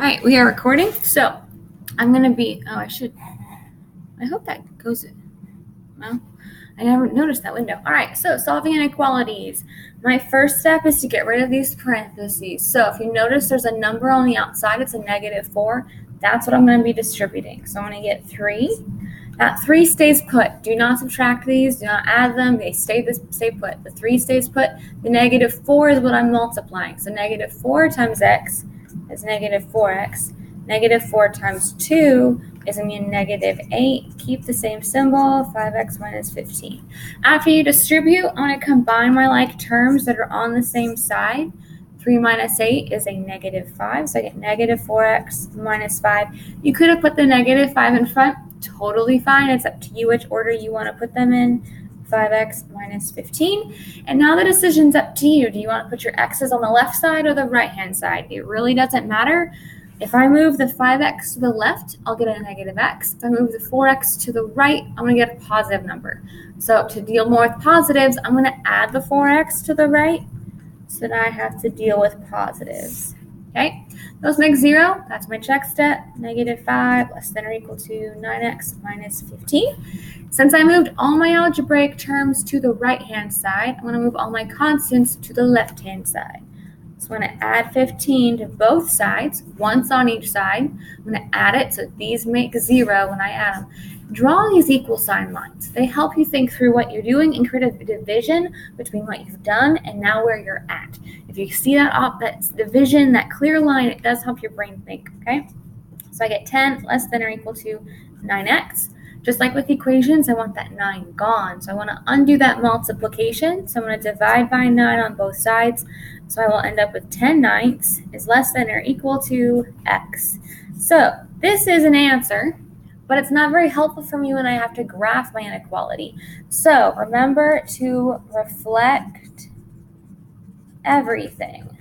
All right, we are recording. So I'm going to be, I hope that goes, well, I never noticed that window. All right, so solving inequalities. My first step is to get rid of these parentheses. So if you notice there's a number on the outside, it's a -4. That's what I'm going to be distributing. So I'm going to get 3. That 3 stays put. Do not subtract these. Do not add them. They stay put. The 3 stays put. The -4 is what I'm multiplying. So -4 times x is -4x. -4 times 2 is going to be -8. Keep the same symbol, 5x minus 15. After you distribute, I'm going to combine my like terms that are on the same side. 3 minus 8 is a -5, so I get -4x minus 5. You could have put the -5 in front. Totally fine. It's up to you which order you want to put them in. 5x minus 15. And now the decision's up to you. Do you want to put your x's on the left side or the right-hand side? It really doesn't matter. If I move the 5x to the left, I'll get a -x. If I move the 4x to the right, I'm going to get a positive number. So to deal more with positives, I'm going to add the 4x to the right so that I have to deal with positives. Okay, those make 0. That's my check step. -5 less than or equal to 9x minus 15. Since I moved all my algebraic terms to the right-hand side, I'm going to move all my constants to the left-hand side. So I'm going to add 15 to both sides, once on each side. I'm going to add it so these make 0 when I add them. Draw these equal sign lines. They help you think through what you're doing and create a division between what you've done and now where you're at. If you see that division, that clear line, it does help your brain think, okay? So I get 10 less than or equal to 9x. Just like with equations, I want that 9 gone. So I want to undo that multiplication. So I'm going to divide by 9 on both sides. So I will end up with 10/9 is less than or equal to x. So this is an answer, but it's not very helpful for me when I have to graph my inequality. So remember to reflect everything.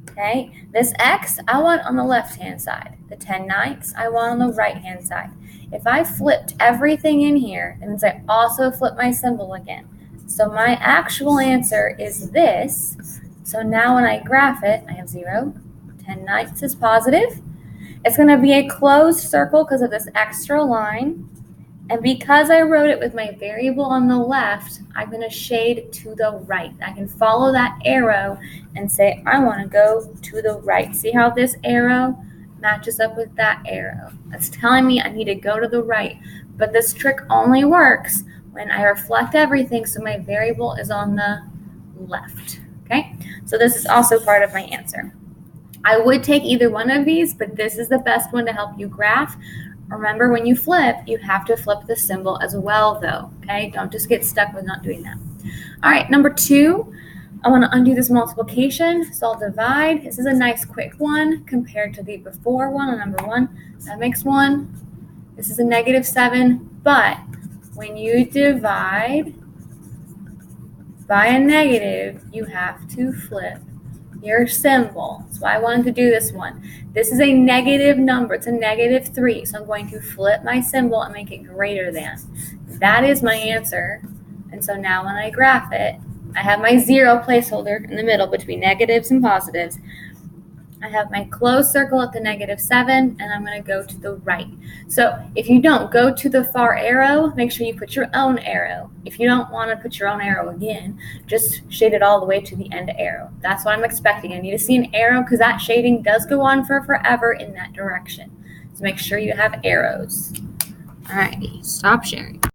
Okay, this x I want on the left-hand side. The 10/9 I want on the right-hand side. If I flipped everything in here, it means I also flip my symbol again. So my actual answer is this. So now when I graph it, I have 0. 10/9 is positive. It's going to be a closed circle because of this extra line. And because I wrote it with my variable on the left, I'm going to shade to the right. I can follow that arrow and say, I want to go to the right. See how this arrow matches up with that arrow? That's telling me I need to go to the right. But this trick only works when I reflect everything so my variable is on the left. Okay? So this is also part of my answer. I would take either one of these, but this is the best one to help you graph. Remember, when you flip, you have to flip the symbol as well, though, okay? Don't just get stuck with not doing that. All right, number 2, I want to undo this multiplication, so I'll divide. This is a nice quick one compared to the before one on number 1. That makes 1. This is a -7, but when you divide by a negative, you have to flip your symbol. That's why I wanted to do this one. This is a negative number. It's a -3. So I'm going to flip my symbol and make it greater than. That is my answer. And so now when I graph it, I have my 0 placeholder in the middle between negatives and positives. I have my closed circle at the -7, and I'm going to go to the right. So if you don't go to the far arrow, make sure you put your own arrow. If you don't want to put your own arrow again, just shade it all the way to the end arrow. That's what I'm expecting. I need to see an arrow because that shading does go on for forever in that direction. So make sure you have arrows. All right, stop sharing.